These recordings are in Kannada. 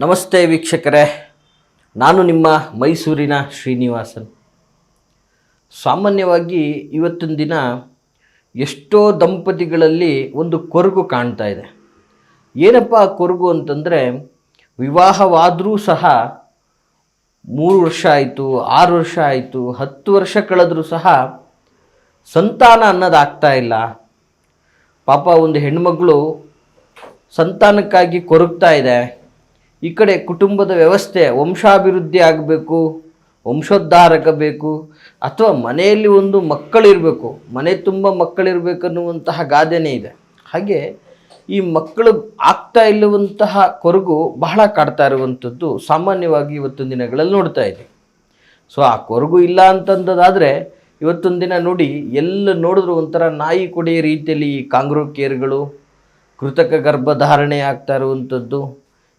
ನಮಸ್ತೆ ವೀಕ್ಷಕರೇ, ನಾನು ನಿಮ್ಮ ಮೈಸೂರಿನ ಶ್ರೀನಿವಾಸನ್. ಸಾಮಾನ್ಯವಾಗಿ ಇವತ್ತಿನ ದಿನ ಎಷ್ಟೋ ದಂಪತಿಗಳಲ್ಲಿ ಒಂದು ಕೊರಗು ಕಾಣ್ತಾ ಇದೆ. ಏನಪ್ಪ ಆ ಕೊರಗು ಅಂತಂದರೆ, ವಿವಾಹವಾದರೂ ಸಹ 3 ವರ್ಷ ಆಯಿತು, 6 ವರ್ಷ ಆಯಿತು, 10 ವರ್ಷ ಕಳೆದರೂ ಸಹ ಸಂತಾನ ಅನ್ನೋದಾಗ್ತಾ ಇಲ್ಲ. ಪಾಪ ಒಂದು ಹೆಣ್ಮಗಳು ಸಂತಾನಕ್ಕಾಗಿ ಕೊರಗ್ತಾ ಇದೆ. ಈ ಕಡೆ ಕುಟುಂಬದ ವ್ಯವಸ್ಥೆ ವಂಶಾಭಿವೃದ್ಧಿ ಆಗಬೇಕು, ವಂಶೋದ್ಧಾರಕ ಬೇಕು, ಅಥವಾ ಮನೆಯಲ್ಲಿ ಒಂದು ಮಕ್ಕಳಿರಬೇಕು, ಮನೆ ತುಂಬ ಮಕ್ಕಳಿರಬೇಕನ್ನುವಂತಹ ಗಾದೆನೇ ಇದೆ. ಹಾಗೆ ಈ ಮಕ್ಕಳು ಆಗ್ತಾ ಇಲ್ಲವಂತಹ ಕೊರಗು ಬಹಳ ಕಾಡ್ತಾ ಇರುವಂಥದ್ದು ಸಾಮಾನ್ಯವಾಗಿ ಇವತ್ತಿನ ದಿನಗಳಲ್ಲಿ ನೋಡ್ತಾ ಇದ್ದೀವಿ. ಸೊ ಆ ಕೊರಗು ಇಲ್ಲ ಅಂತಂದದಾದರೆ ಇವತ್ತೊಂದು ದಿನ ನೋಡಿ, ಎಲ್ಲ ನೋಡಿದ್ರು ಒಂಥರ ನಾಯಿ ಕೊಡೆಯ ರೀತಿಯಲ್ಲಿ ಈ ಕಾಂಗ್ರೂ ಕೇರ್ಗಳು, ಕೃತಕ ಗರ್ಭಧಾರಣೆ ಆಗ್ತಾ ಇರುವಂಥದ್ದು,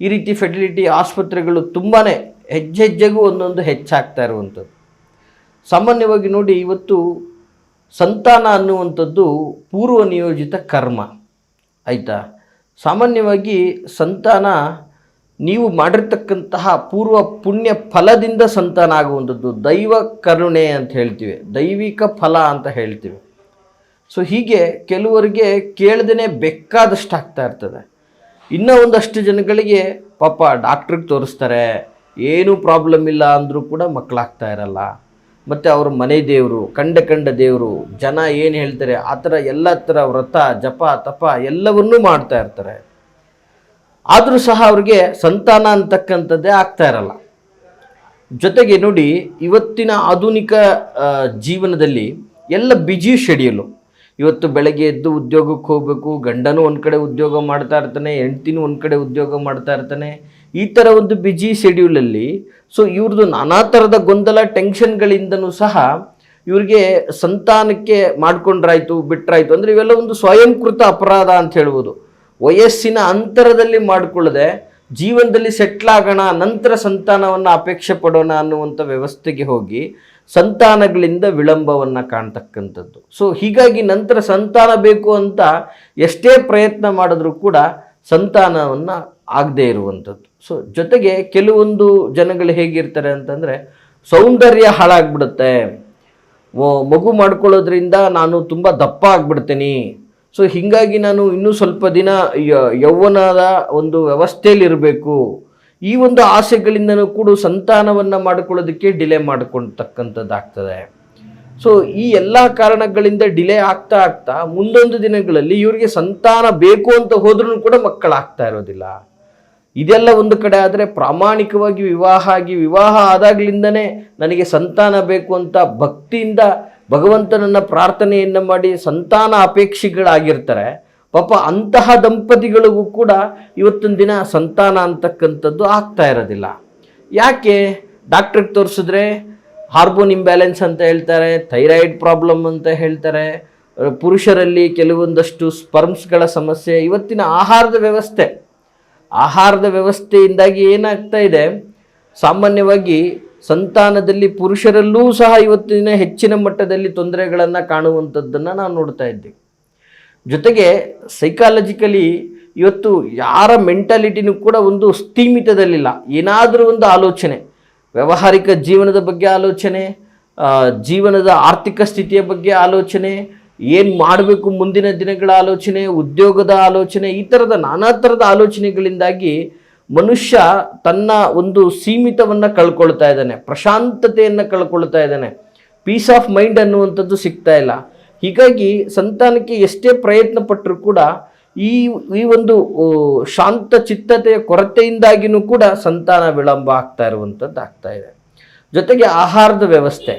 ಈ ರೀತಿ ಫೆರ್ಟಿಲಿಟಿ ಆಸ್ಪತ್ರೆಗಳು ತುಂಬಾ ಹೆಜ್ಜೆಗೂ ಒಂದೊಂದು ಹೆಚ್ಚಾಗ್ತಾ ಇರುವಂಥದ್ದು. ಸಾಮಾನ್ಯವಾಗಿ ನೋಡಿ, ಇವತ್ತು ಸಂತಾನ ಅನ್ನುವಂಥದ್ದು ಪೂರ್ವ ನಿಯೋಜಿತ ಕರ್ಮ ಆಯಿತಾ. ಸಾಮಾನ್ಯವಾಗಿ ಸಂತಾನ ನೀವು ಮಾಡಿರ್ತಕ್ಕಂತಹ ಪೂರ್ವ ಪುಣ್ಯ ಫಲದಿಂದ ಸಂತಾನ ಆಗುವಂಥದ್ದು, ದೈವ ಕರುಣೆ ಅಂತ ಹೇಳ್ತೀವಿ, ದೈವಿಕ ಫಲ ಅಂತ ಹೇಳ್ತೀವಿ. ಸೊ ಹೀಗೆ ಕೆಲವರಿಗೆ ಕೇಳ್ದೇ ಬೇಕಾದಷ್ಟು ಆಗ್ತಾ ಇರ್ತದೆ. ಇನ್ನೂ ಒಂದಷ್ಟು ಜನಗಳಿಗೆ ಪಾಪ ಡಾಕ್ಟ್ರಿಗೆ ತೋರಿಸ್ತಾರೆ, ಏನೂ ಪ್ರಾಬ್ಲಮ್ ಇಲ್ಲ ಅಂದರೂ ಕೂಡ ಮಕ್ಕಳಾಗ್ತಾ ಇರಲ್ಲ. ಮತ್ತು ಅವ್ರ ಮನೆ ದೇವರು, ಕಂಡ ದೇವರು, ಜನ ಏನು ಹೇಳ್ತಾರೆ ಆ ಥರ ಎಲ್ಲ ಥರ ವ್ರತ ಜಪ ತಪ ಎಲ್ಲವನ್ನೂ ಮಾಡ್ತಾ ಇರ್ತಾರೆ. ಆದರೂ ಸಹ ಅವ್ರಿಗೆ ಸಂತಾನ ಅಂತಕ್ಕಂಥದ್ದೇ ಆಗ್ತಾ ಇರಲ್ಲ. ಜೊತೆಗೆ ನೋಡಿ, ಇವತ್ತಿನ ಆಧುನಿಕ ಜೀವನದಲ್ಲಿ ಎಲ್ಲ ಬ್ಯುಸಿ ಶೆಡ್ಯೂಲು. ಇವತ್ತು ಬೆಳಗ್ಗೆ ಎದ್ದು ಉದ್ಯೋಗಕ್ಕೆ ಹೋಗಬೇಕು, ಗಂಡನೂ ಒಂದು ಕಡೆ ಉದ್ಯೋಗ ಮಾಡ್ತಾ ಇರ್ತಾನೆ, ಹೆಂಡ್ತಿನೂ ಒಂದು ಕಡೆ ಉದ್ಯೋಗ ಮಾಡ್ತಾ ಇರ್ತಾನೆ. ಈ ಥರ ಒಂದು ಬ್ಯುಸಿ ಶೆಡ್ಯೂಲಲ್ಲಿ ಸೊ ಇವ್ರದ್ದು ನಾನಾ ಥರದ ಗೊಂದಲ ಟೆನ್ಷನ್ಗಳಿಂದನೂ ಸಹ ಇವ್ರಿಗೆ ಸಂತಾನಕ್ಕೆ ಮಾಡ್ಕೊಂಡ್ರಾಯ್ತು ಬಿಟ್ರಾಯ್ತು ಅಂದರೆ ಇವೆಲ್ಲ ಒಂದು ಸ್ವಯಂಕೃತ ಅಪರಾಧ ಅಂತ ಹೇಳ್ಬೋದು. ವಯಸ್ಸಿನ ಅಂತರದಲ್ಲಿ ಮಾಡಿಕೊಳ್ಳದೆ ಜೀವನದಲ್ಲಿ ಸೆಟ್ಲಾಗೋಣ, ನಂತರ ಸಂತಾನವನ್ನು ಅಪೇಕ್ಷೆ ಪಡೋಣ ಅನ್ನುವಂಥ ವ್ಯವಸ್ಥೆಗೆ ಹೋಗಿ ಸಂತಾನಗಳಿಂದ ವಿಳಂಬವನ್ನು ಕಾಣ್ತಕ್ಕಂಥದ್ದು. ಸೊ ಹೀಗಾಗಿ ನಂತರ ಸಂತಾನ ಬೇಕು ಅಂತ ಎಷ್ಟೇ ಪ್ರಯತ್ನ ಮಾಡಿದ್ರೂ ಕೂಡ ಸಂತಾನವನ್ನು ಆಗದೇ ಇರುವಂಥದ್ದು. ಸೊ ಜೊತೆಗೆ ಕೆಲವೊಂದು ಜನಗಳು ಹೇಗಿರ್ತಾರೆ ಅಂತಂದರೆ, ಸೌಂದರ್ಯ ಹಾಳಾಗ್ಬಿಡುತ್ತೆ, ಮಗು ಮಾಡ್ಕೊಳ್ಳೋದ್ರಿಂದ ನಾನು ತುಂಬ ದಪ್ಪ ಆಗಿಬಿಡ್ತೀನಿ, ಸೊ ಹೀಗಾಗಿ ನಾನು ಇನ್ನೂ ಸ್ವಲ್ಪ ದಿನ ಯೌವನದ ಒಂದು ವ್ಯವಸ್ಥೆಯಲ್ಲಿರಬೇಕು, ಈ ಒಂದು ಆಸೆಗಳಿಂದನೂ ಕೂಡ ಸಂತಾನವನ್ನು ಮಾಡಿಕೊಳ್ಳೋದಕ್ಕೆ ಡಿಲೇ ಮಾಡಿಕೊಳ್ತಕ್ಕಂಥದ್ದಾಗ್ತದೆ. ಸೊ ಈ ಎಲ್ಲ ಕಾರಣಗಳಿಂದ ಡಿಲೇ ಆಗ್ತಾ ಆಗ್ತಾ ಮುಂದೊಂದು ದಿನಗಳಲ್ಲಿ ಇವರಿಗೆ ಸಂತಾನ ಬೇಕು ಅಂತ ಹೋದ್ರೂ ಕೂಡ ಮಕ್ಕಳಾಗ್ತಾ ಇರೋದಿಲ್ಲ. ಇದೆಲ್ಲ ಒಂದು ಕಡೆ ಆದರೆ, ಪ್ರಾಮಾಣಿಕವಾಗಿ ವಿವಾಹ ಆದಾಗ್ಲಿಂದನೇ ನನಗೆ ಸಂತಾನ ಬೇಕು ಅಂತ ಭಕ್ತಿಯಿಂದ ಭಗವಂತನನ್ನು ಪ್ರಾರ್ಥನೆಯನ್ನು ಮಾಡಿ ಸಂತಾನ ಅಪೇಕ್ಷಿಗಳಾಗಿರ್ತಾರೆ. ಪಾಪ ಅಂತಹ ದಂಪತಿಗಳಿಗೂ ಕೂಡ ಇವತ್ತಿನ ದಿನ ಸಂತಾನ ಅಂತಕ್ಕಂಥದ್ದು ಆಗ್ತಾ ಇರೋದಿಲ್ಲ. ಯಾಕೆ? ಡಾಕ್ಟ್ರಿಗೆ ತೋರಿಸಿದ್ರೆ ಹಾರ್ಮೋನ್ ಇಂಬ್ಯಾಲೆನ್ಸ್ ಅಂತ ಹೇಳ್ತಾರೆ, ಥೈರಾಯ್ಡ್ ಪ್ರಾಬ್ಲಮ್ ಅಂತ ಹೇಳ್ತಾರೆ, ಪುರುಷರಲ್ಲಿ ಕೆಲವೊಂದಷ್ಟು ಸ್ಪರ್ಮ್ಸ್ಗಳ ಸಮಸ್ಯೆ, ಇವತ್ತಿನ ಆಹಾರದ ವ್ಯವಸ್ಥೆಯಿಂದಾಗಿ ಏನಾಗ್ತಾ ಇದೆ, ಸಾಮಾನ್ಯವಾಗಿ ಸಂತಾನದಲ್ಲಿ ಪುರುಷರಲ್ಲೂ ಸಹ ಇವತ್ತಿನ ಹೆಚ್ಚಿನ ಮಟ್ಟದಲ್ಲಿ ತೊಂದರೆಗಳನ್ನು ಕಾಣುವಂಥದ್ದನ್ನು ನಾವು ನೋಡ್ತಾ ಇದ್ದೀವಿ. ಜೊತೆಗೆ ಸೈಕಾಲಜಿಕಲಿ ಇವತ್ತು ಯಾರ ಮೆಂಟಾಲಿಟಿನೂ ಕೂಡ ಒಂದು ಸ್ಥೀಮಿತದಲ್ಲಿಲ್ಲ. ಏನಾದರೂ ಒಂದು ಆಲೋಚನೆ, ವ್ಯಾವಹಾರಿಕ ಜೀವನದ ಬಗ್ಗೆ ಆಲೋಚನೆ, ಜೀವನದ ಆರ್ಥಿಕ ಸ್ಥಿತಿಯ ಬಗ್ಗೆ ಆಲೋಚನೆ, ಏನು ಮಾಡಬೇಕು ಮುಂದಿನ ದಿನಗಳ ಆಲೋಚನೆ, ಉದ್ಯೋಗದ ಆಲೋಚನೆ, ಈ ಥರದ ನಾನಾ ಥರದ ಆಲೋಚನೆಗಳಿಂದಾಗಿ ಮನುಷ್ಯ ತನ್ನ ಒಂದು ಸೀಮಿತವನ್ನು ಕಳ್ಕೊಳ್ತಾ ಇದ್ದಾನೆ, ಪ್ರಶಾಂತತೆಯನ್ನು ಕಳ್ಕೊಳ್ತಾ ಇದ್ದಾನೆ, ಪೀಸ್ ಆಫ್ ಮೈಂಡ್ ಅನ್ನುವಂಥದ್ದು ಸಿಗ್ತಾ ಇಲ್ಲ. ಹೀಗಾಗಿ ಸಂತಾನಕ್ಕೆ ಎಷ್ಟೇ ಪ್ರಯತ್ನ ಪಟ್ಟರೂ ಕೂಡ ಈ ಒಂದು ಶಾಂತ ಚಿತ್ತತೆಯ ಕೊರತೆಯಿಂದಾಗಿಯೂ ಕೂಡ ಸಂತಾನ ವಿಳಂಬ ಆಗ್ತಾ ಇರುವಂಥದ್ದು ಆಗ್ತಾ ಇದೆ. ಜೊತೆಗೆ ಆಹಾರದ ವ್ಯವಸ್ಥೆ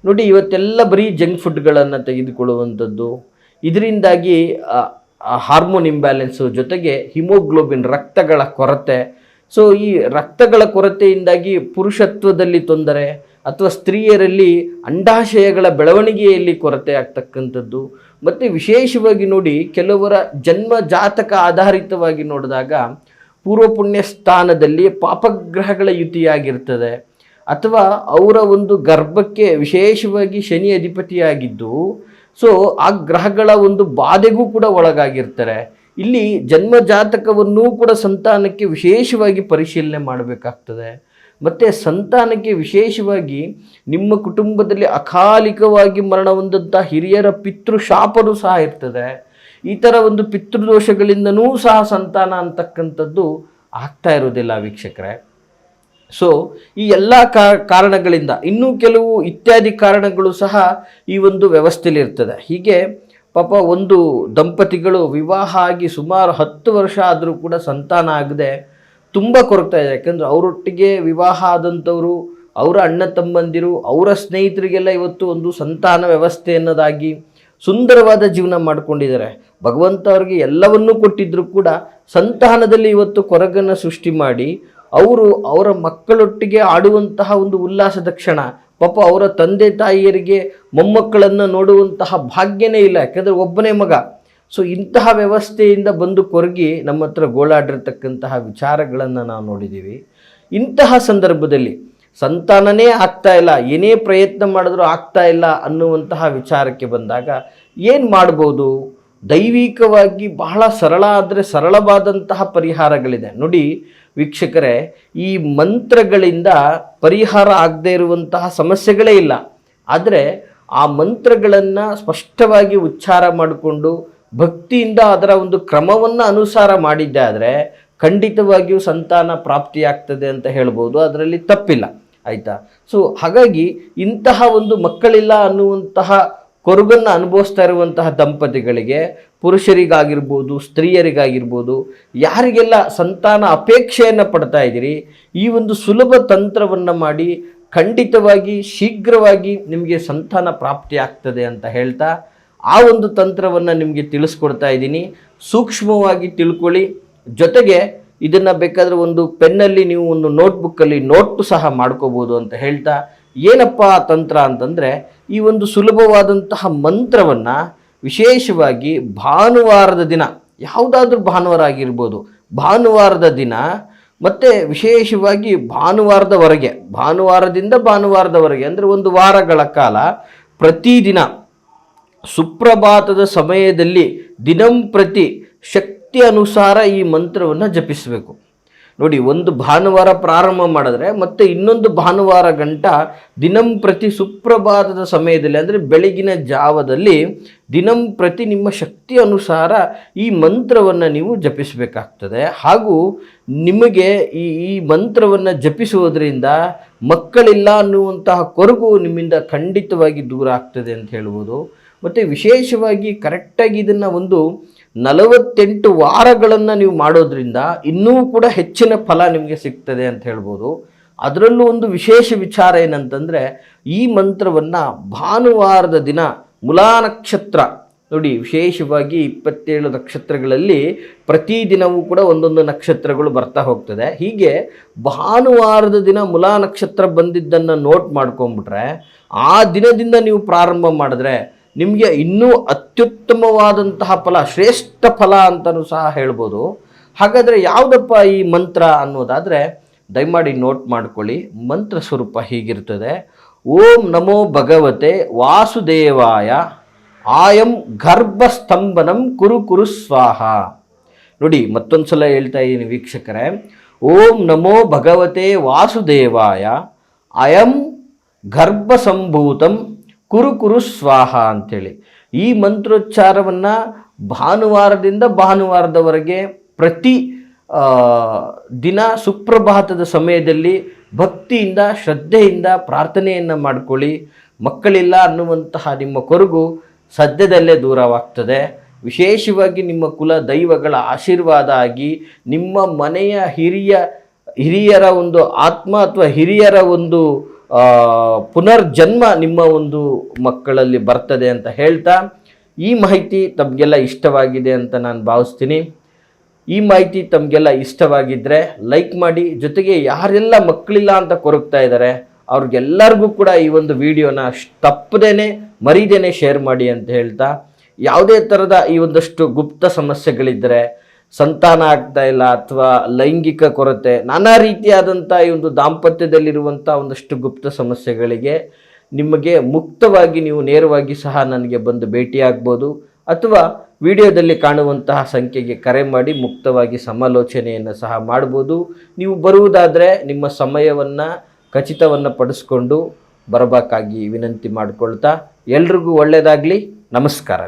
ನೋಡಿ, ಇವತ್ತೆಲ್ಲ ಬರೀ ಜಂಕ್ ಫುಡ್ಗಳನ್ನು ತೆಗೆದುಕೊಳ್ಳುವಂಥದ್ದು, ಇದರಿಂದಾಗಿ ಹಾರ್ಮೋನ್ ಇಂಬ್ಯಾಲೆನ್ಸು, ಜೊತೆಗೆ ಹಿಮೋಗ್ಲೋಬಿನ್ ರಕ್ತಗಳ ಕೊರತೆ. ಸೊ ಈ ರಕ್ತಗಳ ಕೊರತೆಯಿಂದಾಗಿ ಪುರುಷತ್ವದಲ್ಲಿ ತೊಂದರೆ, ಅಥವಾ ಸ್ತ್ರೀಯರಲ್ಲಿ ಅಂಡಾಶಯಗಳ ಬೆಳವಣಿಗೆಯಲ್ಲಿ ಕೊರತೆ ಆಗ್ತಕ್ಕಂಥದ್ದು. ಮತ್ತು ವಿಶೇಷವಾಗಿ ನೋಡಿ, ಕೆಲವರ ಜನ್ಮ ಜಾತಕ ಆಧಾರಿತವಾಗಿ ನೋಡಿದಾಗ ಪೂರ್ವ ಪುಣ್ಯ ಸ್ಥಾನದಲ್ಲಿ ಪಾಪಗ್ರಹಗಳ ಯುತಿಯಾಗಿರ್ತದೆ, ಅಥವಾ ಅವರ ಒಂದು ಗರ್ಭಕ್ಕೆ ವಿಶೇಷವಾಗಿ ಶನಿ ಅಧಿಪತಿಯಾಗಿದ್ದು, ಸೊ ಆ ಗ್ರಹಗಳ ಒಂದು ಬಾಧೆಗೂ ಕೂಡ ಒಳಗಾಗಿರ್ತಾರೆ. ಇಲ್ಲಿ ಜನ್ಮ ಜಾತಕವನ್ನೂ ಕೂಡ ಸಂತಾನಕ್ಕೆ ವಿಶೇಷವಾಗಿ ಪರಿಶೀಲನೆ ಮಾಡಬೇಕಾಗ್ತದೆ. ಮತ್ತು ಸಂತಾನಕ್ಕೆ ವಿಶೇಷವಾಗಿ ನಿಮ್ಮ ಕುಟುಂಬದಲ್ಲಿ ಅಕಾಲಿಕವಾಗಿ ಮರಣ ಹೊಂದಂಥ ಹಿರಿಯರ ಪಿತೃಶಾಪನೂ ಸಹ ಇರ್ತದೆ. ಈ ಥರ ಒಂದು ಪಿತೃದೋಷಗಳಿಂದನೂ ಸಹ ಸಂತಾನ ಅಂತಕ್ಕಂಥದ್ದು ಆಗ್ತಾ ಇರೋದಿಲ್ಲ ವೀಕ್ಷಕರೇ. ಸೊ ಈ ಎಲ್ಲ ಕಾರಣಗಳಿಂದ ಇನ್ನೂ ಕೆಲವು ಇತ್ಯಾದಿ ಕಾರಣಗಳು ಸಹ ಈ ಒಂದು ವ್ಯವಸ್ಥೆಯಲ್ಲಿ ಇರ್ತದೆ. ಹೀಗೆ ಪಾಪ ಒಂದು ದಂಪತಿಗಳು ವಿವಾಹ ಆಗಿ ಸುಮಾರು 10 ವರ್ಷ ಆದರೂ ಕೂಡ ಸಂತಾನ ಆಗದೆ ತುಂಬ ಕೊರಗ್ತಾ ಇದೆ. ಯಾಕಂದರೆ ಅವರೊಟ್ಟಿಗೆ ವಿವಾಹ ಆದಂಥವರು, ಅವರ ಅಣ್ಣ ತಮ್ಮಂದಿರು, ಅವರ ಸ್ನೇಹಿತರಿಗೆಲ್ಲ ಇವತ್ತು ಒಂದು ಸಂತಾನ ವ್ಯವಸ್ಥೆ ಅನ್ನೋದಾಗಿ ಸುಂದರವಾದ ಜೀವನ ಮಾಡಿಕೊಂಡಿದ್ದಾರೆ. ಭಗವಂತ ಅವ್ರಿಗೆ ಎಲ್ಲವನ್ನೂ ಕೊಟ್ಟಿದ್ದರೂ ಕೂಡ ಸಂತಾನದಲ್ಲಿ ಇವತ್ತು ಕೊರಗನ್ನು ಸೃಷ್ಟಿ ಮಾಡಿ ಅವರು ಅವರ ಮಕ್ಕಳೊಟ್ಟಿಗೆ ಆಡುವಂತಹ ಒಂದು ಉಲ್ಲಾಸದ ಕ್ಷಣ, ಪಾಪ ಅವರ ತಂದೆ ತಾಯಿಯರಿಗೆ ಮೊಮ್ಮಕ್ಕಳನ್ನು ನೋಡುವಂತಹ ಭಾಗ್ಯನೇ ಇಲ್ಲ, ಯಾಕೆಂದರೆ ಒಬ್ಬನೇ ಮಗ. ಸೊ ಇಂತಹ ವ್ಯವಸ್ಥೆಯಿಂದ ಬಂದು ಕೊರಗಿ ನಮ್ಮ ಹತ್ರ ಗೋಳಾಡಿರ್ತಕ್ಕಂತಹ ವಿಚಾರಗಳನ್ನು ನಾವು ನೋಡಿದ್ದೀವಿ. ಇಂತಹ ಸಂದರ್ಭದಲ್ಲಿ ಸಂತಾನನೇ ಆಗ್ತಾ ಇಲ್ಲ, ಏನೇ ಪ್ರಯತ್ನ ಮಾಡಿದ್ರೂ ಆಗ್ತಾ ಇಲ್ಲ ಅನ್ನುವಂತಹ ವಿಚಾರಕ್ಕೆ ಬಂದಾಗ ಏನು ಮಾಡ್ಬೋದು? ದೈವಿಕವಾಗಿ ಬಹಳ ಸರಳ ಆದರೆ ಸರಳವಾದಂತಹ ಪರಿಹಾರಗಳಿದೆ ನೋಡಿ ವೀಕ್ಷಕರೇ. ಈ ಮಂತ್ರಗಳಿಂದ ಪರಿಹಾರ ಆಗದೇ ಇರುವಂತಹ ಸಮಸ್ಯೆಗಳೇ ಇಲ್ಲ. ಆದರೆ ಆ ಮಂತ್ರಗಳನ್ನು ಸ್ಪಷ್ಟವಾಗಿ ಉಚ್ಚಾರ ಮಾಡಿಕೊಂಡು ಭಕ್ತಿಯಿಂದ ಅದರ ಒಂದು ಕ್ರಮವನ್ನು ಅನುಸಾರ ಮಾಡಿದ್ದೆ ಆದರೆ ಖಂಡಿತವಾಗಿಯೂ ಸಂತಾನ ಪ್ರಾಪ್ತಿಯಾಗ್ತದೆ ಅಂತ ಹೇಳ್ಬೋದು, ಅದರಲ್ಲಿ ತಪ್ಪಿಲ್ಲ, ಆಯಿತಾ. ಸೊ ಹಾಗಾಗಿ ಇಂತಹ ಒಂದು ಮಕ್ಕಳಿಲ್ಲ ಅನ್ನುವಂತಹ ಕೊರಗನ್ನು ಅನುಭವಿಸ್ತಾ ಇರುವಂತಹ ದಂಪತಿಗಳಿಗೆ, ಪುರುಷರಿಗಾಗಿರ್ಬೋದು ಸ್ತ್ರೀಯರಿಗಾಗಿರ್ಬೋದು, ಯಾರಿಗೆಲ್ಲ ಸಂತಾನ ಅಪೇಕ್ಷೆಯನ್ನು ಪಡ್ತಾ ಇದ್ದೀರಿ, ಈ ಒಂದು ಸುಲಭ ತಂತ್ರವನ್ನು ಮಾಡಿ ಖಂಡಿತವಾಗಿ ಶೀಘ್ರವಾಗಿ ನಿಮಗೆ ಸಂತಾನ ಪ್ರಾಪ್ತಿ ಆಗ್ತದೆ ಅಂತ ಹೇಳ್ತಾ ಆ ಒಂದು ತಂತ್ರವನ್ನು ನಿಮಗೆ ತಿಳಿಸ್ಕೊಡ್ತಾ ಇದ್ದೀನಿ. ಸೂಕ್ಷ್ಮವಾಗಿ ತಿಳ್ಕೊಳ್ಳಿ. ಜೊತೆಗೆ ಇದನ್ನು ಬೇಕಾದರೆ ಒಂದು ಪೆನ್ನಲ್ಲಿ ನೀವು ಒಂದು ನೋಟ್ಬುಕ್ಕಲ್ಲಿ ನೋಟು ಸಹ ಮಾಡ್ಕೋಬೋದು ಅಂತ ಹೇಳ್ತಾ, ಏನಪ್ಪ ಆ ತಂತ್ರ ಅಂತಂದರೆ, ಈ ಒಂದು ಸುಲಭವಾದಂತಹ ಮಂತ್ರವನ್ನು ವಿಶೇಷವಾಗಿ ಭಾನುವಾರದ ದಿನ, ಯಾವುದಾದ್ರೂ ಭಾನುವಾರ ಆಗಿರ್ಬೋದು, ಭಾನುವಾರದ ದಿನ ಮತ್ತು ವಿಶೇಷವಾಗಿ ಭಾನುವಾರದವರೆಗೆ, ಭಾನುವಾರದಿಂದ ಭಾನುವಾರದವರೆಗೆ ಅಂದರೆ ಒಂದು ವಾರಗಳ ಕಾಲ ಪ್ರತಿದಿನ ಸುಪ್ರಭಾತದ ಸಮಯದಲ್ಲಿ ದಿನಂಪ್ರತಿ ಶಕ್ತಿ ಅನುಸಾರ ಈ ಮಂತ್ರವನ್ನು ಜಪಿಸಬೇಕು. ನೋಡಿ, ಒಂದು ಭಾನುವಾರ ಪ್ರಾರಂಭ ಮಾಡಿದ್ರೆ ಮತ್ತೆ ಇನ್ನೊಂದು ಭಾನುವಾರ ಗಂಟ ದಿನಂಪ್ರತಿ ಸುಪ್ರಭಾತದ ಸಮಯದಲ್ಲಿ ಅಂದರೆ ಬೆಳಗಿನ ಜಾವದಲ್ಲಿ ದಿನಂಪ್ರತಿ ನಿಮ್ಮ ಶಕ್ತಿ ಅನುಸಾರ ಈ ಮಂತ್ರವನ್ನು ನೀವು ಜಪಿಸಬೇಕಾಗ್ತದೆ. ಹಾಗೂ ನಿಮಗೆ ಈ ಮಂತ್ರವನ್ನು ಜಪಿಸುವುದರಿಂದ ಮಕ್ಕಳಿಲ್ಲ ಅನ್ನುವಂತಹ ಕೊರಗು ನಿಮ್ಮಿಂದ ಖಂಡಿತವಾಗಿ ದೂರ ಆಗ್ತದೆ ಅಂತ ಹೇಳ್ಬೋದು. ಮತ್ತು ವಿಶೇಷವಾಗಿ ಕರೆಕ್ಟಾಗಿ ಇದನ್ನು ಒಂದು 48 ವಾರಗಳನ್ನು ನೀವು ಮಾಡೋದ್ರಿಂದ ಇನ್ನೂ ಕೂಡ ಹೆಚ್ಚಿನ ಫಲ ನಿಮಗೆ ಸಿಗ್ತದೆ ಅಂತ ಹೇಳ್ಬೋದು. ಅದರಲ್ಲೂ ಒಂದು ವಿಶೇಷ ವಿಚಾರ ಏನಂತಂದರೆ, ಈ ಮಂತ್ರವನ್ನು ಭಾನುವಾರದ ದಿನ ಮೂಲಾ ನಕ್ಷತ್ರ ನೋಡಿ, ವಿಶೇಷವಾಗಿ 27 ನಕ್ಷತ್ರಗಳಲ್ಲಿ ಪ್ರತಿದಿನವೂ ಕೂಡ ಒಂದೊಂದು ನಕ್ಷತ್ರಗಳು ಬರ್ತಾ ಹೋಗ್ತದೆ. ಹೀಗೆ ಭಾನುವಾರದ ದಿನ ಮೂಲಾ ನಕ್ಷತ್ರ ಬಂದಿದ್ದನ್ನು ನೋಟ್ ಮಾಡ್ಕೊಂಬಿಟ್ರೆ ಆ ದಿನದಿಂದ ನೀವು ಪ್ರಾರಂಭ ಮಾಡಿದ್ರೆ ನಿಮಗೆ ಇನ್ನೂ ಅತ್ಯುತ್ತಮವಾದಂತಹ ಫಲ, ಶ್ರೇಷ್ಠ ಫಲ ಅಂತಲೂ ಸಹ ಹೇಳ್ಬೋದು. ಹಾಗಾದರೆ ಯಾವುದಪ್ಪ ಈ ಮಂತ್ರ ಅನ್ನೋದಾದರೆ ದಯಮಾಡಿ ನೋಟ್ ಮಾಡ್ಕೊಳ್ಳಿ. ಮಂತ್ರ ಸ್ವರೂಪ ಹೀಗಿರ್ತದೆ: ಓಂ ನಮೋ ಭಗವತೆ ವಾಸುದೇವಾಯ ಆಯಂ ಗರ್ಭಸ್ತಂಭನಂ ಕುರು ಕುರು ಸ್ವಾಹ. ನೋಡಿ, ಮತ್ತೊಂದು ಸಲ ಹೇಳ್ತಾ ಇದ್ದೀನಿ ವೀಕ್ಷಕರೇ. ಓಂ ನಮೋ ಭಗವತೆ ವಾಸುದೇವಾಯ ಅಯಂ ಗರ್ಭಸಂಭೂತಂ ಕುರು ಕುರು ಸ್ವಾಹ ಅಂಥೇಳಿ ಈ ಮಂತ್ರೋಚ್ಚಾರವನ್ನು ಭಾನುವಾರದಿಂದ ಭಾನುವಾರದವರೆಗೆ ಪ್ರತಿ ದಿನ ಸುಪ್ರಭಾತದ ಸಮಯದಲ್ಲಿ ಭಕ್ತಿಯಿಂದ ಶ್ರದ್ಧೆಯಿಂದ ಪ್ರಾರ್ಥನೆಯನ್ನು ಮಾಡಿಕೊಳ್ಳಿ. ಮಕ್ಕಳಿಲ್ಲ ಅನ್ನುವಂತಹ ನಿಮ್ಮ ಕೊರಗು ಸದ್ಯದಲ್ಲೇ ದೂರವಾಗ್ತದೆ. ವಿಶೇಷವಾಗಿ ನಿಮ್ಮ ಕುಲ ದೈವಗಳ ಆಶೀರ್ವಾದ ಆಗಿ ನಿಮ್ಮ ಮನೆಯ ಹಿರಿಯರ ಒಂದು ಆತ್ಮ ಅಥವಾ ಹಿರಿಯರ ಒಂದು ಪುನರ್ಜನ್ಮ ನಿಮ್ಮ ಒಂದು ಮಕ್ಕಳಲ್ಲಿ ಬರ್ತದೆ ಅಂತ ಹೇಳ್ತಾ, ಈ ಮಾಹಿತಿ ತಮಗೆಲ್ಲ ಇಷ್ಟವಾಗಿದೆ ಅಂತ ನಾನು ಭಾವಿಸ್ತೀನಿ. ಈ ಮಾಹಿತಿ ತಮಗೆಲ್ಲ ಇಷ್ಟವಾಗಿದ್ದರೆ ಲೈಕ್ ಮಾಡಿ. ಜೊತೆಗೆ ಯಾರೆಲ್ಲ ಮಕ್ಕಳಿಲ್ಲ ಅಂತ ಕೊರಗ್ತಾ ಇದ್ದಾರೆ ಅವ್ರಿಗೆಲ್ಲರಿಗೂ ಕೂಡ ಈ ಒಂದು ವಿಡಿಯೋನ ತಪ್ಪದೇನೆ ಮರಿದೇನೆ ಶೇರ್ ಮಾಡಿ ಅಂತ ಹೇಳ್ತಾ, ಯಾವುದೇ ಥರದ ಈ ಒಂದಷ್ಟು ಗುಪ್ತ ಸಮಸ್ಯೆಗಳಿದ್ದರೆ, ಸಂತಾನ ಆಗ್ತಾ ಇಲ್ಲ ಅಥವಾ ಲೈಂಗಿಕ ಕೊರತೆ, ನಾನಾ ರೀತಿಯಾದಂಥ ಈ ಒಂದು ದಾಂಪತ್ಯದಲ್ಲಿರುವಂಥ ಒಂದಷ್ಟು ಗುಪ್ತ ಸಮಸ್ಯೆಗಳಿಗೆ ನಿಮಗೆ ಮುಕ್ತವಾಗಿ ನೀವು ನೇರವಾಗಿ ಸಹ ನನಗೆ ಬಂದು ಭೇಟಿಯಾಗ್ಬೋದು. ಅಥವಾ ವಿಡಿಯೋದಲ್ಲಿ ಕಾಣುವಂತಹ ಸಂಖ್ಯೆಗೆ ಕರೆ ಮಾಡಿ ಮುಕ್ತವಾಗಿ ಸಮಾಲೋಚನೆಯನ್ನು ಸಹ ಮಾಡ್ಬೋದು. ನೀವು ಬರುವುದಾದರೆ ನಿಮ್ಮ ಸಮಯವನ್ನು ಖಚಿತವನ್ನು ಪಡಿಸ್ಕೊಂಡು ಬರಬೇಕಾಗಿ ವಿನಂತಿ ಮಾಡಿಕೊಳ್ತಾ ಎಲ್ರಿಗೂ ಒಳ್ಳೆಯದಾಗಲಿ. ನಮಸ್ಕಾರ.